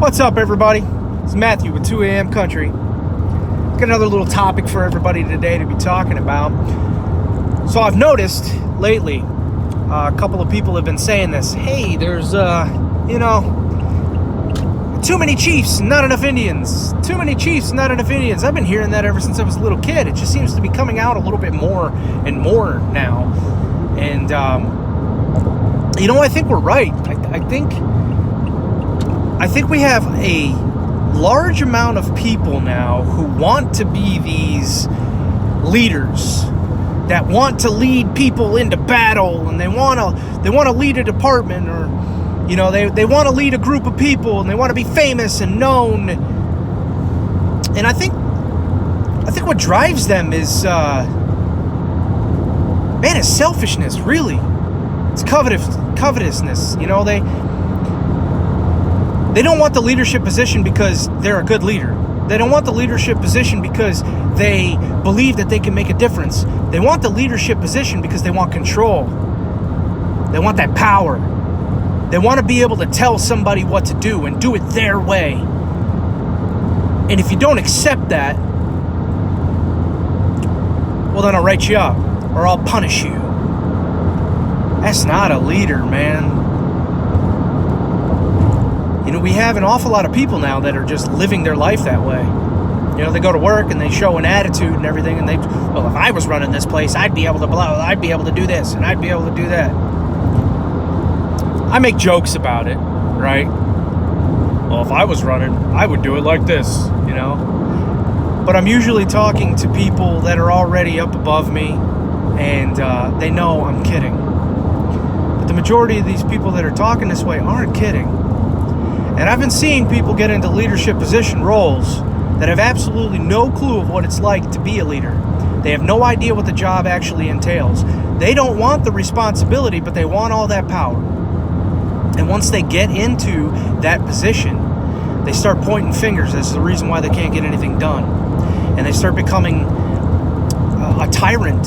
What's up, everybody? It's Matthew with 2 a.m. Country. Got another little topic for everybody today to be talking about. So I've noticed lately, a couple of people have been saying this. Hey, there's, too many chiefs, not enough Indians. Too many chiefs, not enough Indians. I've been hearing that ever since I was a little kid. It just seems to be coming out a little bit more and more now. And, I think we're right. I think we have a large amount of people now who want to be these leaders that want to lead people into battle, and they want to lead a department, or they want to lead a group of people, and they want to be famous and known. And I think what drives them is it's selfishness, really. It's covetousness. They don't want the leadership position because they're a good leader. They don't want the leadership position because they believe that they can make a difference. They want the leadership position because they want control. They want that power. They want to be able to tell somebody what to do and do it their way. And if you don't accept that, well, then I'll write you up or I'll punish you. That's not a leader, man. We have an awful lot of people now that are just living their life that way. They go to work and they show an attitude and everything, and if I was running this place, I'd be able to do this, and I'd be able to do that. I make jokes about it, right? Well, if I was running, I would do it like this, But I'm usually talking to people that are already up above me, and they know I'm kidding. But the majority of these people that are talking this way aren't kidding. And I've been seeing people get into leadership position roles that have absolutely no clue of what it's like to be a leader. They have no idea what the job actually entails. They don't want the responsibility, but they want all that power. And once they get into that position, they start pointing fingers as the reason why they can't get anything done. And they start becoming a tyrant,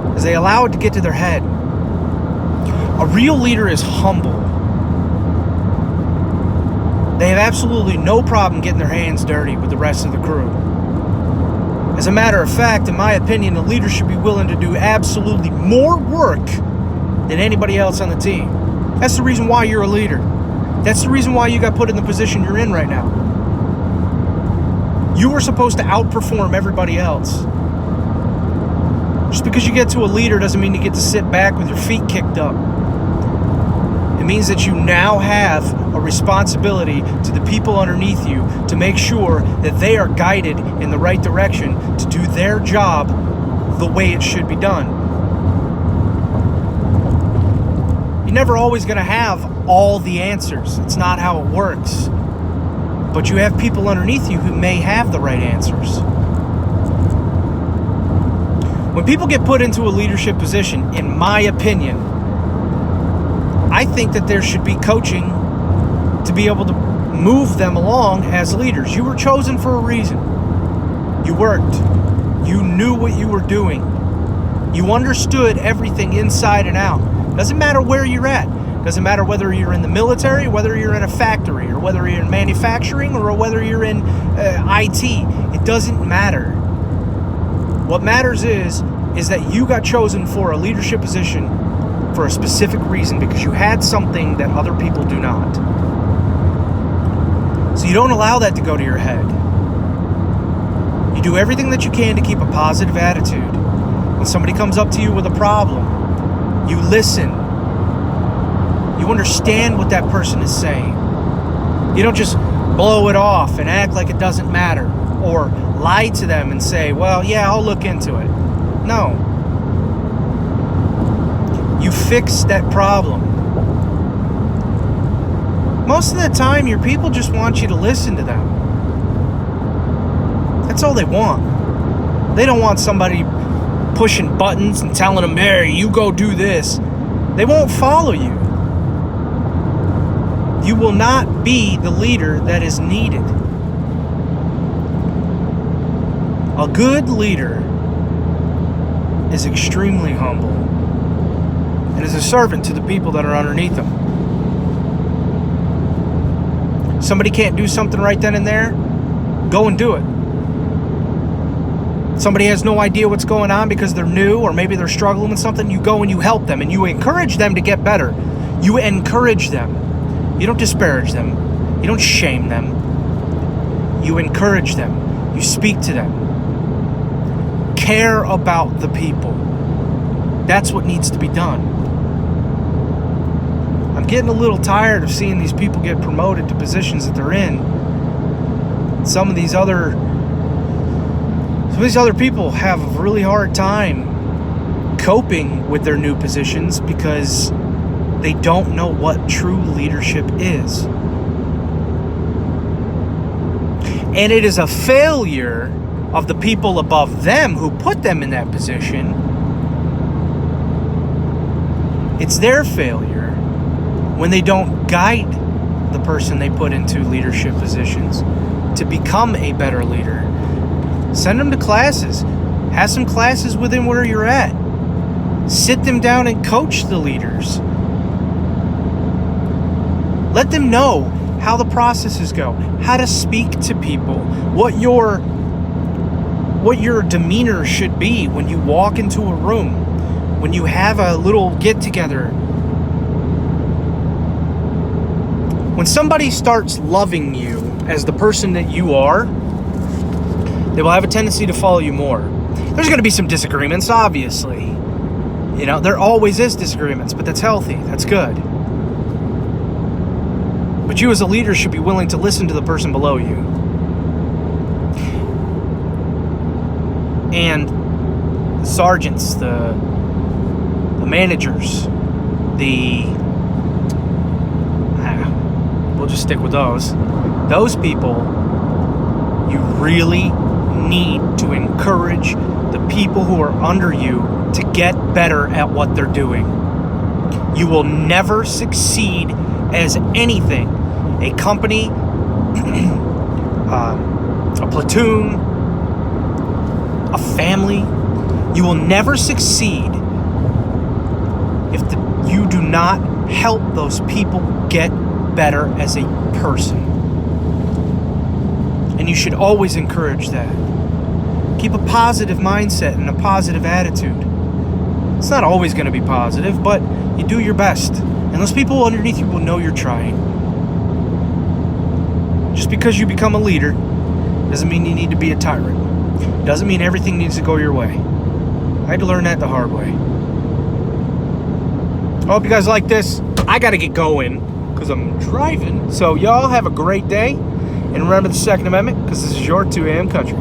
because they allow it to get to their head. A real leader is humble. They have absolutely no problem getting their hands dirty with the rest of the crew. As a matter of fact, in my opinion, the leader should be willing to do absolutely more work than anybody else on the team. That's the reason why you're a leader. That's the reason why you got put in the position you're in right now. You were supposed to outperform everybody else. Just because you get to a leader doesn't mean you get to sit back with your feet kicked up. It means that you now have a responsibility to the people underneath you to make sure that they are guided in the right direction to do their job the way it should be done. You're never always going to have all the answers. It's not how it works. But you have people underneath you who may have the right answers. When people get put into a leadership position, in my opinion, I think that there should be coaching to be able to move them along as leaders. You were chosen for a reason. You worked. You knew what you were doing. You understood everything inside and out. Doesn't matter where you're at. Doesn't matter whether you're in the military, whether you're in a factory, or whether you're in manufacturing, or whether you're in IT. It doesn't matter. What matters is that you got chosen for a leadership position for a specific reason, because you had something that other people do not. So you don't allow that to go to your head. You do everything that you can to keep a positive attitude. When somebody comes up to you with a problem, you listen. You understand what that person is saying. You don't just blow it off and act like it doesn't matter, or lie to them and say, well, yeah, I'll look into it. No. You fix that problem. Most of the time, your people just want you to listen to them. That's all they want. They don't want somebody pushing buttons and telling them, hey, you go do this. They won't follow you. You will not be the leader that is needed. A good leader is extremely humble and is a servant to the people that are underneath them. Somebody can't do something right then and there, go and do it. Somebody has no idea what's going on because they're new, or maybe they're struggling with something, you go and you help them and you encourage them to get better. You encourage them. You don't disparage them. You don't shame them. You encourage them. You speak to them. Care about the people. That's what needs to be done. I'm getting a little tired of seeing these people get promoted to positions that they're in. Some of these other people have a really hard time coping with their new positions because they don't know what true leadership is. And it is a failure of the people above them who put them in that position. It's their failure when they don't guide the person they put into leadership positions to become a better leader. Send them to classes. Have some classes within where you're at. Sit them down and coach the leaders. Let them know how the processes go, how to speak to people, what your demeanor should be when you walk into a room, when you have a little get-together. When somebody starts loving you as the person that you are, they will have a tendency to follow you more. There's going to be some disagreements, obviously. You know, there always is disagreements, but that's healthy. That's good. But you as a leader should be willing to listen to the person below you. And the sergeants, the managers, we'll just stick with those. Those people, you really need to encourage the people who are under you to get better at what they're doing. You will never succeed as anything. A company, a platoon, a family. You will never succeed if you do not help those people get better as a person. And you should always encourage that. Keep a positive mindset and a positive attitude. It's not always going to be positive, but you do your best. And those people underneath you will know you're trying. Just because you become a leader doesn't mean you need to be a tyrant. Doesn't mean everything needs to go your way. I had to learn that the hard way. I hope you guys like this. I got to get going because I'm driving. So y'all have a great day. And remember the Second Amendment, because this is your 2 a.m. country.